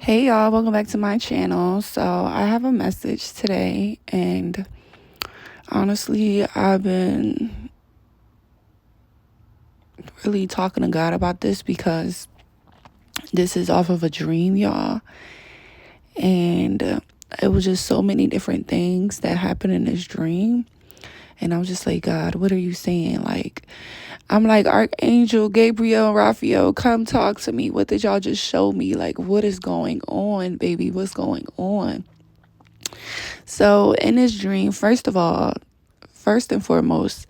Hey y'all, welcome back to my channel. So I have a message today, and honestly, I've been really talking to God about this because this is off of a dream, y'all. And it was just so many different things that happened in this dream. And I was just like, God, what are you saying? I'm like, Archangel, Gabriel, Raphael, come talk to me. What did y'all just show me? Like, what is going on, baby? What's going on? So in this dream, first and foremost,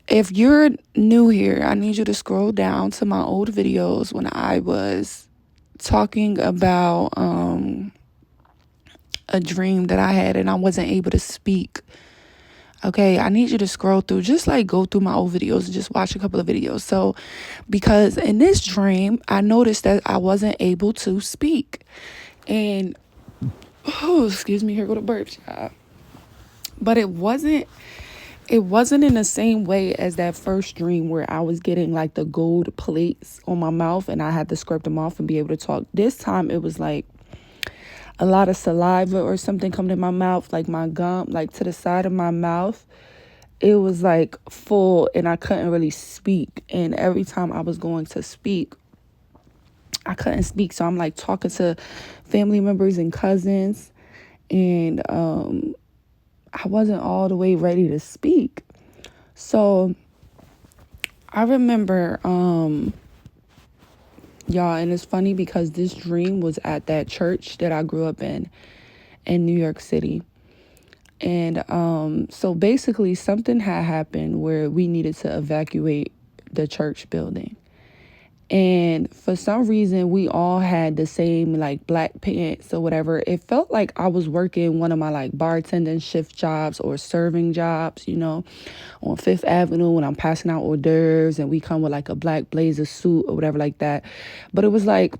if you're new here, I need you to scroll down to my old videos when I was talking about a dream that I had and I wasn't able to speak. Okay, I need you to scroll through, just like go through my old videos and just watch a couple of videos. So, because in this dream, I noticed that I wasn't able to speak. And, oh, excuse me, here go the burps. But it wasn't in the same way as that first dream where I was getting like the gold plates on my mouth and I had to scrape them off and be able to talk. This time it was like a lot of saliva or something coming in my mouth, like my gum, like to the side of my mouth. It was like full and I couldn't really speak. And every time I was going to speak, I couldn't speak. So I'm like talking to family members and cousins, and I wasn't all the way ready to speak. So I remember, y'all, and it's funny because this dream was at that church that I grew up in New York City. And so basically something had happened where we needed to evacuate the church building. And for some reason, we all had the same like black pants or whatever. It felt like I was working one of my like bartending shift jobs or serving jobs, on Fifth Avenue when I'm passing out hors d'oeuvres and we come with like a black blazer suit or whatever like that. But it was like,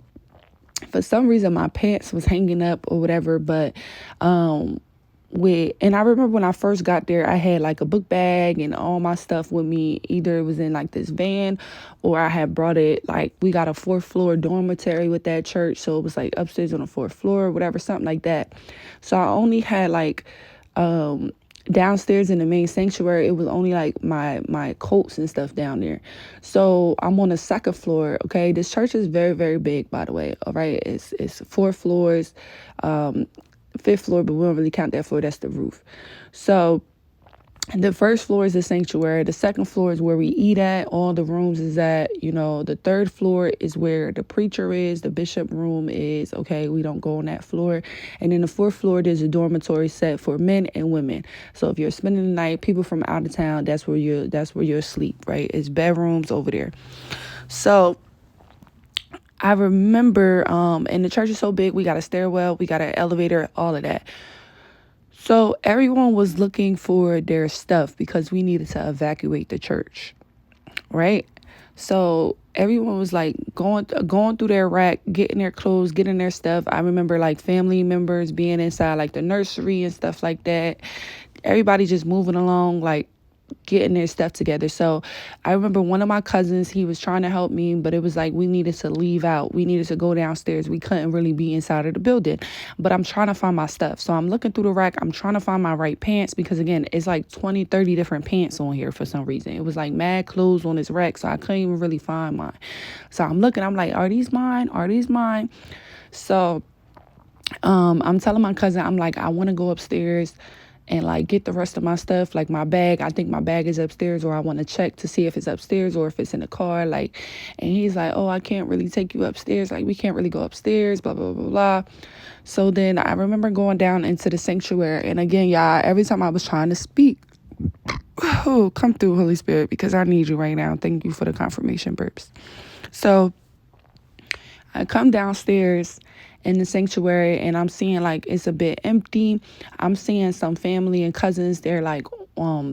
for some reason, my pants was hanging up or whatever. But and I remember when I first got there, I had like a book bag and all my stuff with me. Either it was in like this van or I had brought it, like we got a 4th floor dormitory with that church. So it was like upstairs on the 4th floor, whatever, something like that. So I only had like downstairs in the main sanctuary, it was only like my coats and stuff down there. So I'm on the 2nd floor. Okay, this church is very, very big, by the way. All right, it's 4 floors, 5th floor, but we don't really count that floor. That's the roof. So the 1st floor is the sanctuary. The 2nd floor is where we eat at. All the rooms is at. The 3rd floor is where the preacher is. The bishop room is. Okay, we don't go on that floor. And then the 4th floor, there's a dormitory set for men and women. So if you're spending the night, people from out of town, that's where you're asleep, right? It's bedrooms over there. So I remember, and the church is so big, we got a stairwell, we got an elevator, all of that. So everyone was looking for their stuff because we needed to evacuate the church, right? So everyone was like going through their rack, getting their clothes, getting their stuff. I remember like family members being inside like the nursery and stuff like that. Everybody just moving along, like getting their stuff together. So I remember one of my cousins, he was trying to help me, but it was like we needed to leave out. We needed to go downstairs. We couldn't really be inside of the building. But I'm trying to find my stuff. So I'm looking through the rack. I'm trying to find my right pants because, again, it's like 20, 30 different pants on here for some reason. It was like mad clothes on this rack, so I couldn't even really find mine. So I'm looking. I'm like, are these mine? Are these mine? So I'm telling my cousin, I'm like, I want to go upstairs and like get the rest of my stuff, like my bag. I think my bag is upstairs, or I want to check to see if it's upstairs or if it's in the car. Like, and he's like, oh, I can't really take you upstairs. Like, we can't really go upstairs, blah, blah, blah, blah. So then I remember going down into the sanctuary. And again, y'all, every time I was trying to speak, oh, come through, Holy Spirit, because I need you right now. Thank you for the confirmation burps. So I come downstairs in the sanctuary and I'm seeing like it's a bit empty. I'm seeing some family and cousins. They're like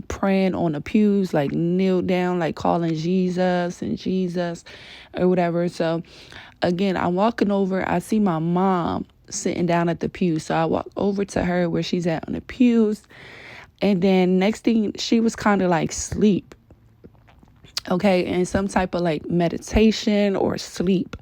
praying on the pews, like kneel down, like calling Jesus and Jesus or whatever. So again, I'm walking over. I see my mom sitting down at the pew. So I walk over to her where she's at on the pews. And then next thing, she was kind of like sleep. Okay, in some type of like meditation or sleep.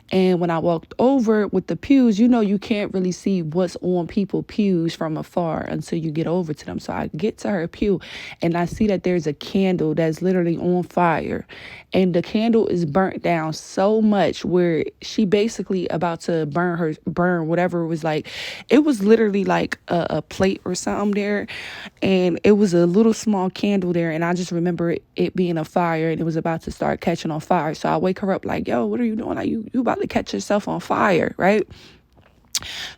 And when I walked over with the pews, you can't really see what's on people's pews from afar until you get over to them. So I get to her pew and I see that there's a candle that's literally on fire. And the candle is burnt down so much where she basically about to burn whatever it was like. It was literally like a plate or something there. And it was a little small candle there. And I just remember it being a fire and it was about to start catching on fire. So I wake her up like, yo, what are you doing? Like, you about to catch yourself on fire, right?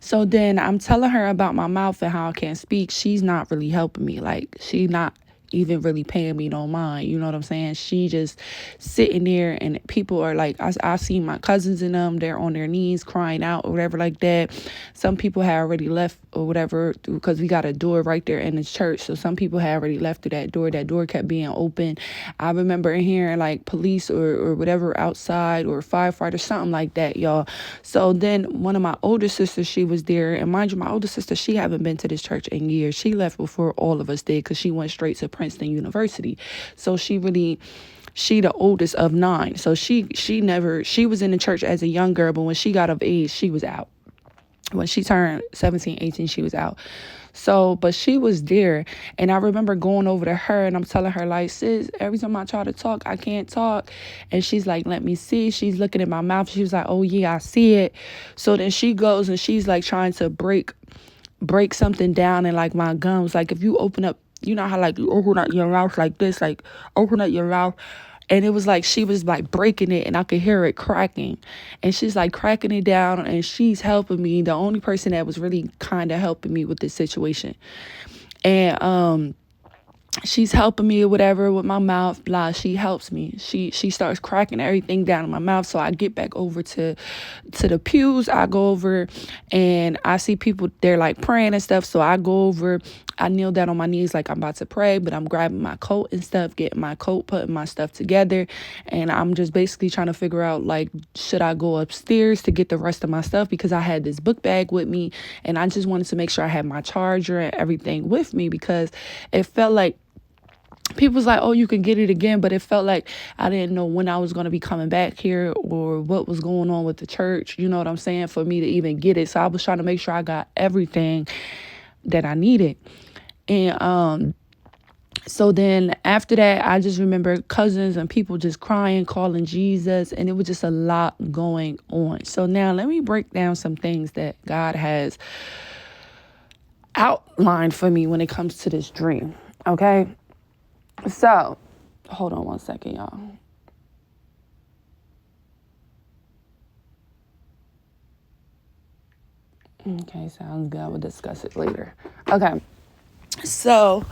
So then I'm telling her about my mouth and how I can't speak. She's not really helping me. Like, she not even really paying me no mind. You know what I'm saying? She just sitting there and people are like, I see my cousins in them. They're on their knees crying out or whatever like that. Some people had already left or whatever because we got a door right there in the church. So some people had already left through that door. That door kept being open. I remember hearing like police or whatever outside or firefighter, something like that, y'all. So then one of my older sisters, she was there. And mind you, my older sister, she haven't been to this church in years. She left before all of us did because she went straight to Princeton University. So she the oldest of 9. So she was in the church as a young girl, but when she got of age, she was out. When she turned 17, 18, she was out. So, but she was there. And I remember going over to her and I'm telling her, like, sis, every time I try to talk, I can't talk. And she's like, let me see. She's looking at my mouth. She was like, oh, yeah, I see it. So then she goes and she's like trying to break something down in like my gums. Like, if you open up, you know how like you open up your mouth like this, like open up your mouth. And it was like she was like breaking it and I could hear it cracking. And she's like cracking it down and she's helping me. The only person that was really kind of helping me with this situation. And she's helping me or whatever with my mouth, blah. She helps me. She starts cracking everything down in my mouth. So I get back over to the pews. I go over and I see people, they're like praying and stuff. So I go over, I kneel down on my knees like I'm about to pray, but I'm grabbing my coat and stuff, getting my coat, putting my stuff together. And I'm just basically trying to figure out, like, should I go upstairs to get the rest of my stuff? Because I had this book bag with me and I just wanted to make sure I had my charger and everything with me because it felt like people was like, oh, you can get it again. But it felt like I didn't know when I was going to be coming back here or what was going on with the church. You know what I'm saying? For me to even get it. So I was trying to make sure I got everything that I needed. And so then after that, I just remember cousins and people just crying, calling Jesus. And it was just a lot going on. So now let me break down some things that God has outlined for me when it comes to this dream. Okay? So, hold on one second, y'all. Okay, sounds good. We'll discuss it later. Okay, so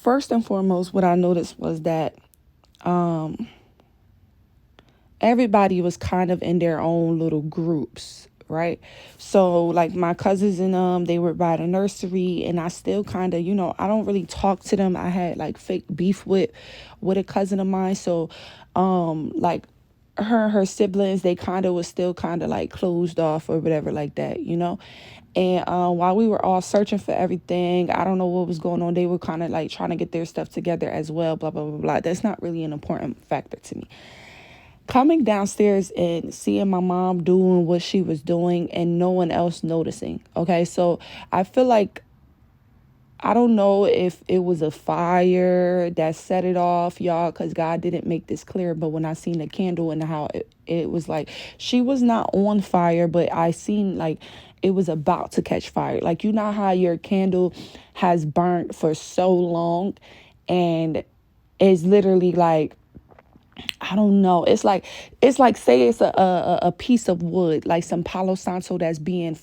first and foremost, what I noticed was that everybody was kind of in their own little groups, right? So like my cousins and they were by the nursery and I still kind of, I don't really talk to them. I had like fake beef with a cousin of mine. So like her and her siblings, they kind of was still kind of like closed off or whatever like that, And while we were all searching for everything, I don't know what was going on. They were kind of like trying to get their stuff together as well, blah, blah, blah, blah. That's not really an important factor to me. Coming downstairs and seeing my mom doing what she was doing and no one else noticing. Okay, so I feel like, I don't know if it was a fire that set it off, y'all, because God didn't make this clear. But when I seen the candle and how it was like, she was not on fire, but I seen like it was about to catch fire. Like, you know how your candle has burnt for so long and it's literally like, I don't know. It's like say it's a piece of wood, like some Palo Santo that's being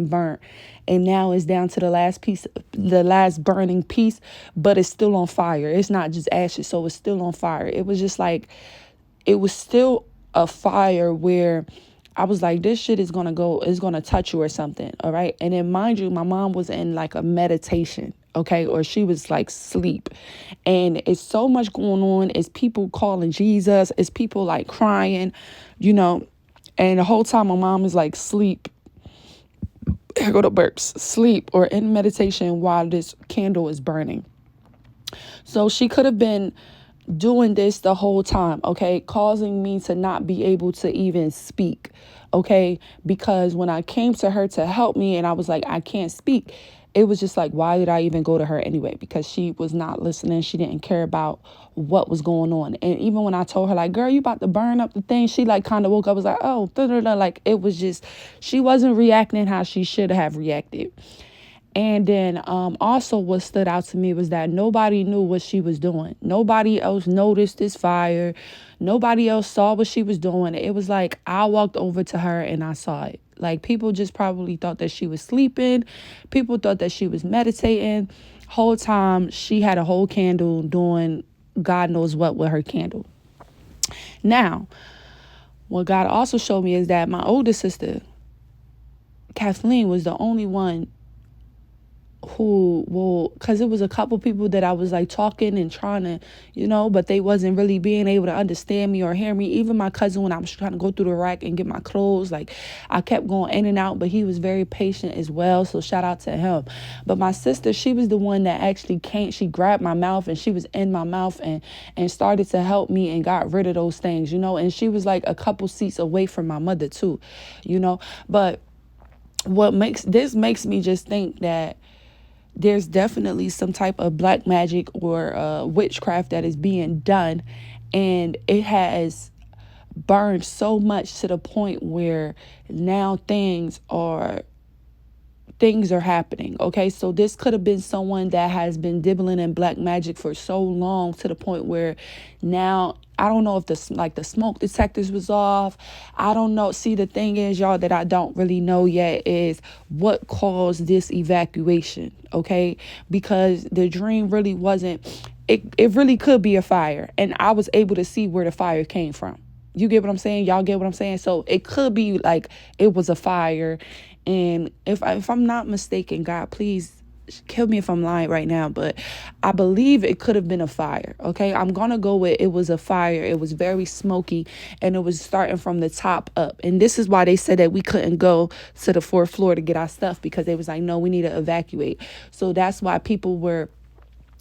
burnt, and now it's down to the last piece, the last burning piece, but it's still on fire. It's not just ashes, so it's still on fire. It was just like, it was still a fire where I was like, this shit is gonna touch you or something, all right? And then mind you, my mom was in like a meditation, okay, or she was like sleep, and it's so much going on. It's people calling Jesus. It's people like crying, and the whole time my mom is like sleep. Here go the burps, sleep or in meditation while this candle is burning. So she could have been doing this the whole time, okay, causing me to not be able to even speak, okay, because when I came to her to help me and I was like, I can't speak, it was just like, why did I even go to her anyway? Because she was not listening. She didn't care about what was going on. And even when I told her, like, girl, you about to burn up the thing, she like kind of woke up, was like, oh, like it was just, she wasn't reacting how she should have reacted. And then also what stood out to me was that nobody knew what she was doing. Nobody else noticed this fire. Nobody else saw what she was doing. It was like I walked over to her and I saw it. Like people just probably thought that she was sleeping. People thought that she was meditating. Whole time she had a whole candle doing God knows what with her candle. Now, what God also showed me is that my older sister, Kathleen, was the only one who will, because it was a couple people that I was like talking and trying to, but they wasn't really being able to understand me or hear me. Even my cousin, when I was trying to go through the rack and get my clothes, like I kept going in and out, but he was very patient as well, so shout out to him. But my sister, she was the one that actually came, she grabbed my mouth and she was in my mouth and started to help me and got rid of those things, and she was like a couple seats away from my mother too, but what makes me just think that there's definitely some type of black magic or witchcraft that is being done, and it has burned so much to the point where now things are happening. Okay, so this could have been someone that has been dibbling in black magic for so long to the point where now I don't know if the smoke detectors was off. I don't know. See, the thing is, y'all, that I don't really know yet is what caused this evacuation. Okay, because the dream really wasn't. It really could be a fire, and I was able to see where the fire came from. You get what I'm saying? Y'all get what I'm saying? So it could be like it was a fire. And if I'm not mistaken, God, please kill me if I'm lying right now, but I believe it could have been a fire. Okay, I'm going to go with it was a fire. It was very smoky and it was starting from the top up. And this is why they said that we couldn't go to the fourth floor to get our stuff, because they was like, no, we need to evacuate. So that's why people were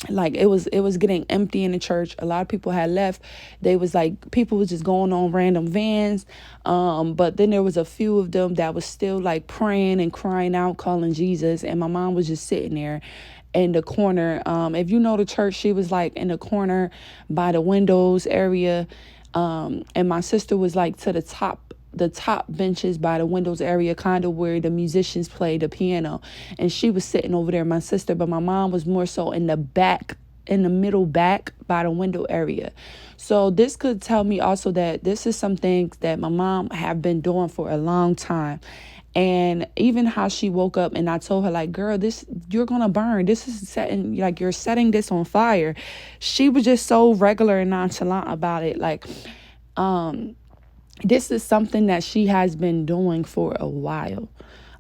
like, it was getting empty in the church. A lot of people had left. They was like, people was just going on random vans. But then there was a few of them that was still like praying and crying out, calling Jesus. And my mom was just sitting there in the corner. If you know the church, she was like in the corner by the windows area. And my sister was like to the top benches by the windows area, kind of where the musicians play the piano, and she was sitting over there, my sister, but my mom was more so in the back, in the middle back by the window area. So this could tell me also that this is some things that my mom have been doing for a long time. And even how she woke up and I told her, like, girl, this, you're going to burn. This is setting, like, you're setting this on fire. She was just so regular and nonchalant about it. Like, this is something that she has been doing for a while.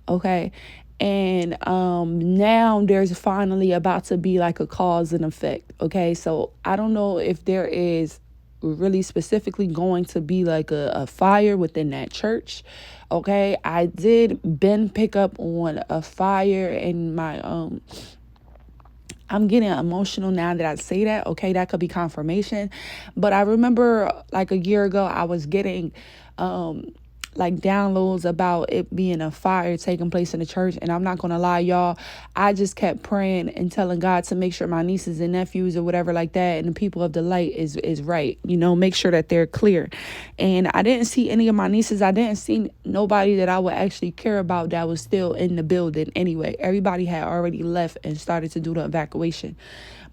Okay. And now there's finally about to be like a cause and effect. Okay. So I don't know if there is really specifically going to be like a fire within that church. Okay. I did pick up on a fire in my I'm getting emotional now that I say that. Okay, that could be confirmation. But I remember like a year ago, I was getting like downloads about it being a fire taking place in the church. And I'm not going to lie, y'all, I just kept praying and telling God to make sure my nieces and nephews or whatever like that and the people of the light is right. Make sure that they're clear. And I didn't see any of my nieces. I didn't see nobody that I would actually care about that was still in the building anyway. Everybody had already left and started to do the evacuation.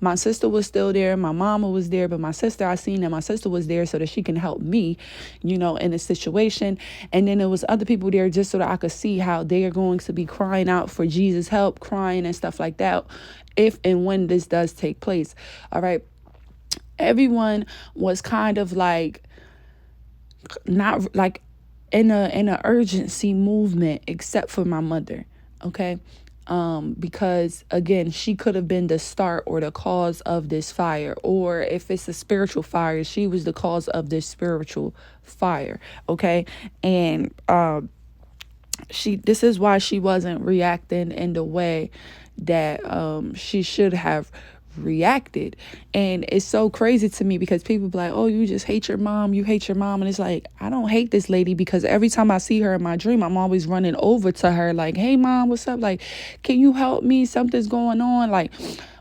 My sister was still there. My mama was there. But my sister, I seen that my sister was there so that she can help me, in the situation. And then there was other people there just so that I could see how they are going to be crying out for Jesus' help, crying and stuff like that, if and when this does take place. All right. Everyone was kind of like, not like in a urgency movement, except for my mother. Okay. Because again, she could have been the start or the cause of this fire, or if it's a spiritual fire, she was the cause of this spiritual fire. Okay. And, this is why she wasn't reacting in the way that, she should have reacted. And it's so crazy to me because people be like, oh, you just hate your mom, you hate your mom. And it's like, I don't hate this lady, because every time I see her in my dream, I'm always running over to her like, hey mom, what's up? Like, can you help me? Something's going on. Like,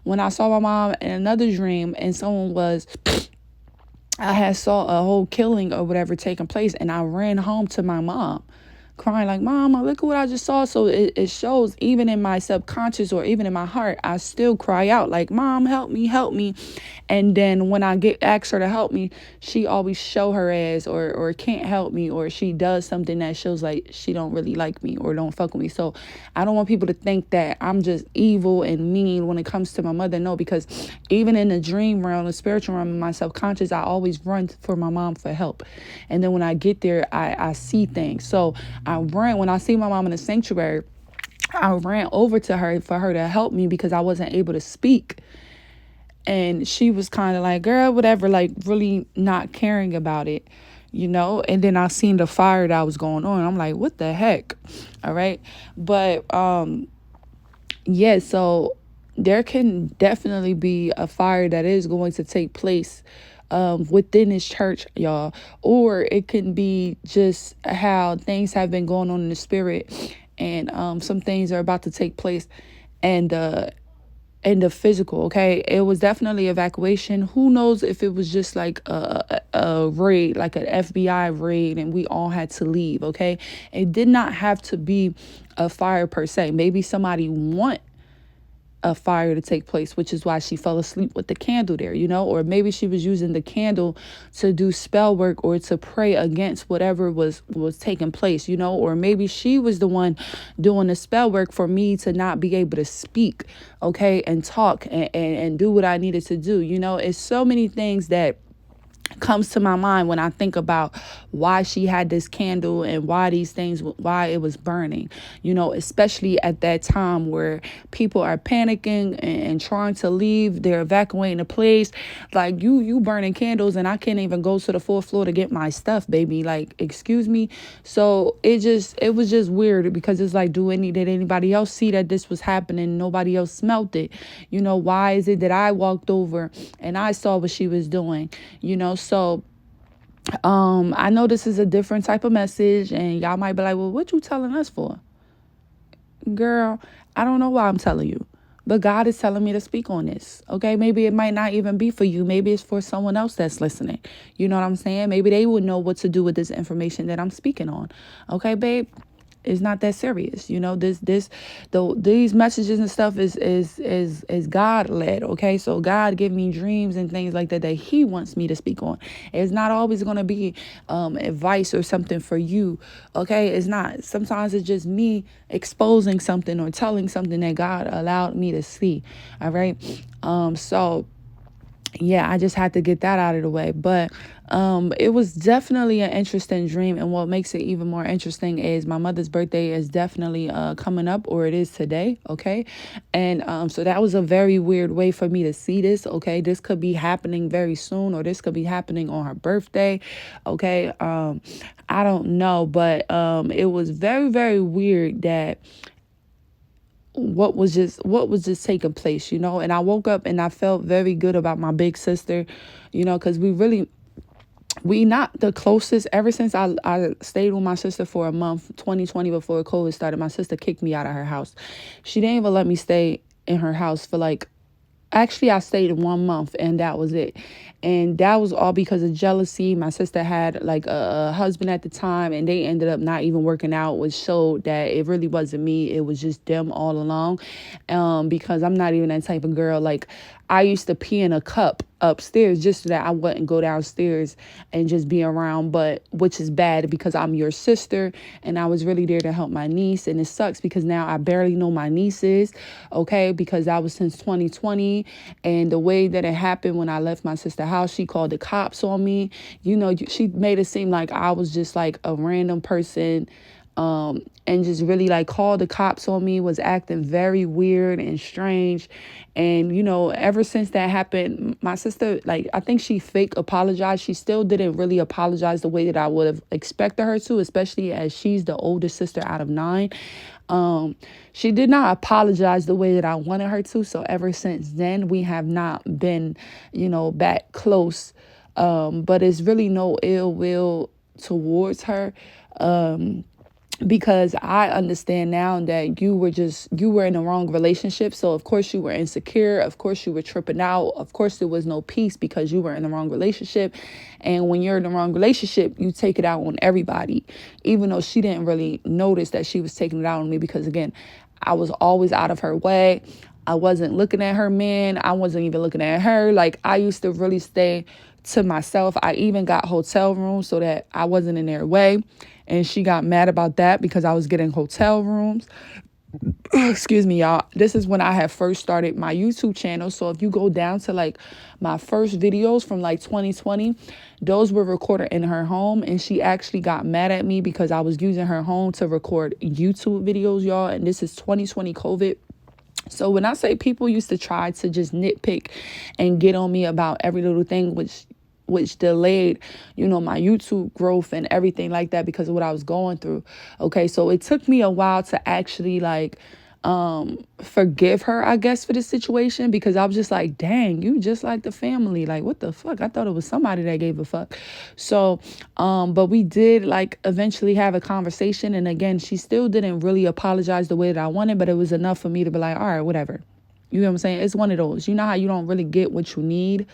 when I saw my mom in another dream, and I had saw a whole killing or whatever taking place, and I ran home to my mom crying like, mama, look at what I just saw. So it shows, even in my subconscious or even in my heart, I still cry out like, mom, help me, help me. And then when I ask her to help me, she always show her ass, or can't help me, or she does something that shows like she don't really like me or don't fuck with me. So I don't want people to think that I'm just evil and mean when it comes to my mother. No, because even in the dream realm, the spiritual realm, in my subconscious, I always run for my mom for help. And then when I get there, I see things. So when I see my mom in the sanctuary, I ran over to her for her to help me because I wasn't able to speak. And she was kind of like, girl, whatever, like really not caring about it, And then I seen the fire that was going on. I'm like, what the heck? All right. But yeah, so there can definitely be a fire that is going to take place within this church, y'all. Or it can be just how things have been going on in the spirit, and some things are about to take place, and the physical. Okay, it was definitely evacuation. Who knows if it was just like a raid, like an FBI raid, and we all had to leave. Okay, it did not have to be a fire per se. Maybe somebody want a fire to take place, which is why she fell asleep with the candle there, or maybe she was using the candle to do spell work or to pray against whatever was taking place, or maybe she was the one doing the spell work for me to not be able to speak, okay, and talk and do what I needed to do. It's so many things that comes to my mind when I think about why she had this candle and why it was burning, especially at that time where people are panicking and trying to leave. They're evacuating the place. Like, you burning candles and I can't even go to the fourth floor to get my stuff, baby. Like, excuse me. So it was just weird, because it's like, did anybody else see that this was happening? Nobody else smelt it. Why is it that I walked over and I saw what she was doing? So I know this is a different type of message, and y'all might be like, well, what you telling us for? Girl, I don't know why I'm telling you, but God is telling me to speak on this. Okay, maybe it might not even be for you. Maybe it's for someone else that's listening. You know what I'm saying? Maybe they would know what to do with this information that I'm speaking on. Okay, babe? It's not that serious. These messages and stuff is God led. Okay, so God give me dreams and things like that He wants me to speak on. It's not always going to be advice or something for you. Okay, it's not. Sometimes it's just me exposing something or telling something that God allowed me to see. All right. So yeah, I just had to get that out of the way. But it was definitely an interesting dream. And what makes it even more interesting is my mother's birthday is definitely coming up, or it is today. Okay. And so that was a very weird way for me to see this. Okay. This could be happening very soon, or this could be happening on her birthday. Okay. I don't know. But it was very, very weird that what was just taking place, and I woke up and I felt very good about my big sister, because we not the closest. Ever since I stayed with my sister for a month, 2020, before COVID started, my sister kicked me out of her house. She didn't even let me stay in her house for actually, I stayed 1 month and that was it. And that was all because of jealousy. My sister had a husband at the time, and they ended up not even working out, which showed that it really wasn't me. It was just them all along. Because I'm not even that type of girl. Like, I used to pee in a cup upstairs just so that I wouldn't go downstairs and just be around, but which is bad because I'm your sister and I was really there to help my niece. And it sucks because now I barely know my nieces, okay, because that was since 2020. And the way that it happened when I left my sister's house, she called the cops on me. She made it seem like I was just like a random person and just really like called the cops on me, was acting very weird and strange. And, ever since that happened, my sister, like, I think she fake apologized. She still didn't really apologize the way that I would have expected her to, especially as she's the oldest sister out of 9. She did not apologize the way that I wanted her to. So ever since then, we have not been, back close. But it's really no ill will towards her. Because I understand now that you were in the wrong relationship. So of course you were insecure. Of course you were tripping out. Of course there was no peace because you were in the wrong relationship. And when you're in the wrong relationship, you take it out on everybody, even though she didn't really notice that she was taking it out on me, because again, I was always out of her way. I wasn't looking at her man. I wasn't even looking at her. Like, I used to really stay to myself. I even got hotel rooms so that I wasn't in their way. And she got mad about that because I was getting hotel rooms. Excuse me, y'all. This is when I had first started my YouTube channel. So if you go down to like my first videos from like 2020, those were recorded in her home. And she actually got mad at me because I was using her home to record YouTube videos, y'all. And this is 2020 COVID. So when I say people used to try to just nitpick and get on me about every little thing, which delayed, my YouTube growth and everything like that because of what I was going through. Okay, so it took me a while to actually like forgive her, I guess, for this situation, because I was just like, dang, you just like the family. Like, what the fuck? I thought it was somebody that gave a fuck. So, but we did like eventually have a conversation. And again, she still didn't really apologize the way that I wanted, but it was enough for me to be like, all right, whatever. You know what I'm saying? It's one of those. You know how you don't really get what you need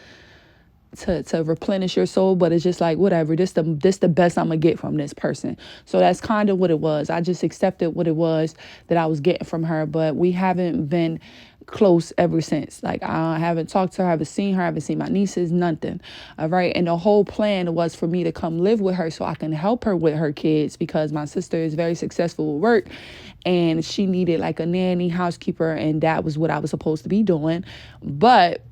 to replenish your soul, but it's just like, whatever, this the best I'm gonna get from this person. So that's kind of what it was. I just accepted what it was that I was getting from her, but we haven't been close ever since. Like, I haven't talked to her, I haven't seen her, I haven't seen my nieces, nothing. All right. And the whole plan was for me to come live with her so I can help her with her kids, because my sister is very successful with work and she needed like a nanny, housekeeper, and that was what I was supposed to be doing. But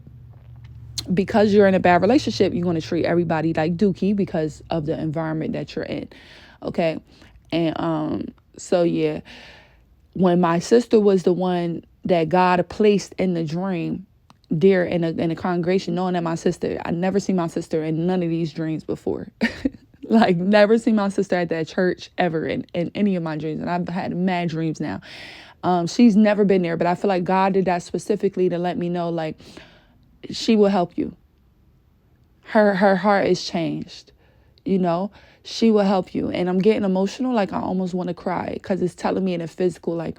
because you're in a bad relationship, you're going to treat everybody like dookie because of the environment that you're in. Okay. And so yeah, when my sister was the one that God placed in the dream there in a congregation, knowing that my sister, I never seen my sister in none of these dreams before. Like, never seen my sister at that church ever in any of my dreams. And I've had mad dreams now. She's never been there, but I feel like God did that specifically to let me know, like, she will help you. Her heart is changed, she will help you. And I'm getting emotional, like I almost want to cry, because it's telling me in a physical, like,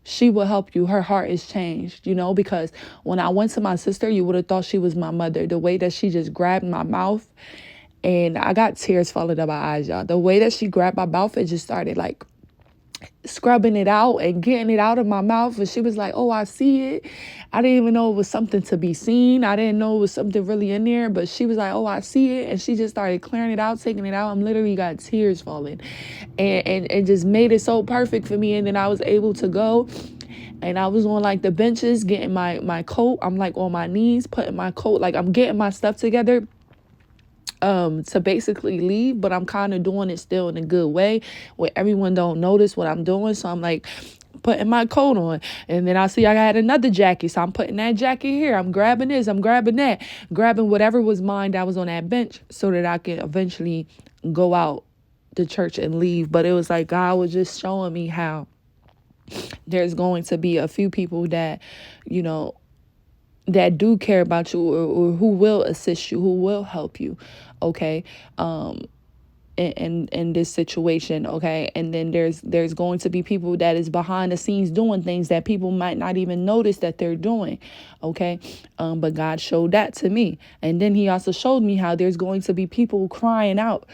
she will help you. Her heart is changed, because when I went to my sister, you would have thought she was my mother. The way that she just grabbed my mouth, and I got tears falling down my eyes, y'all. The way that she grabbed my mouth, it just started like scrubbing it out and getting it out of my mouth. And she was like, oh, I see it. I didn't even know it was something to be seen. I didn't know it was something really in there, but she was like, oh, I see it. And she just started clearing it out, taking it out. I'm literally got tears falling, and just made it so perfect for me. And then I was able to go, and I was on like the benches getting my coat. I'm like on my knees, putting my coat, like I'm getting my stuff together to basically leave, but I'm kind of doing it still in a good way where everyone don't notice what I'm doing. So I'm like putting my coat on, and then I see I had another jacket, so I'm putting that jacket here. I'm grabbing this, I'm grabbing that, grabbing whatever was mine that was on that bench so that I can eventually go out the church and leave. But it was like God was just showing me how there's going to be a few people that, that do care about you, or who will assist you, who will help you. Okay. In this situation. Okay. And then there's going to be people that is behind the scenes doing things that people might not even notice that they're doing. Okay. But God showed that to me. And then he also showed me how there's going to be people crying out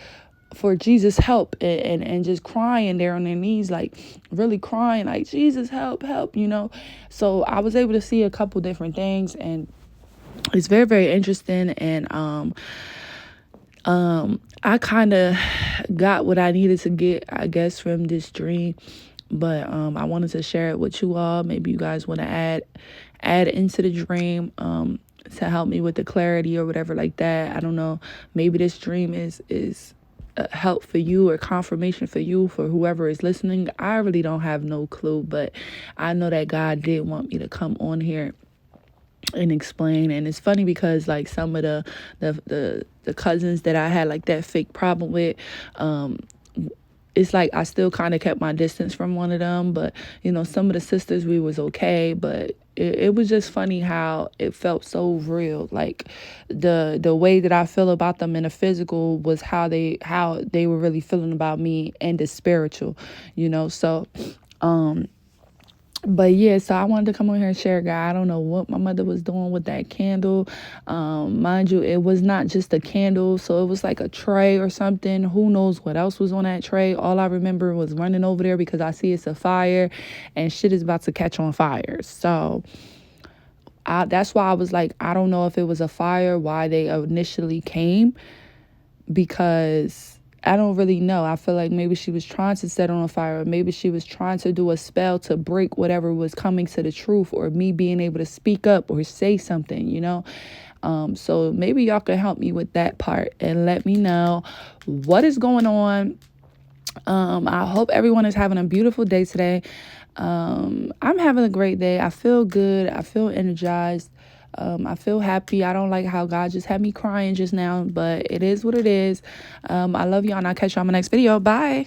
for Jesus help, and just crying there on their knees, like really crying, like, Jesus help. So I was able to see a couple different things, and it's very, very interesting. And I kind of got what I needed to get, I guess, from this dream. But I wanted to share it with you all. Maybe you guys want to add into the dream to help me with the clarity or whatever like that. I don't know. Maybe this dream is help for you or confirmation for you, for whoever is listening. I really don't have no clue, but I know that God did want me to come on here and explain. And it's funny because like some of the cousins that I had like that fake problem with, it's like I still kind of kept my distance from one of them, but some of the sisters, we was okay. But it was just funny how it felt so real. Like the way that I feel about them in the physical was how they were really feeling about me and the spiritual, so but yeah, so I wanted to come on here and share, guy. I don't know what my mother was doing with that candle. Mind you, it was not just a candle, so it was like a tray or something. Who knows what else was on that tray? All I remember was running over there because I see it's a fire and shit is about to catch on fire. So that's why I was like, I don't know if it was a fire, why they initially came, because I don't really know. I feel like maybe she was trying to set on a fire, or maybe she was trying to do a spell to break whatever was coming to the truth, or me being able to speak up or say something. So maybe y'all can help me with that part and let me know what is going on. I hope everyone is having a beautiful day today. I'm having a great day. I feel good. I feel energized. I feel happy. I don't like how God just had me crying just now, but it is what it is. I love y'all, and I'll catch you on my next video. Bye.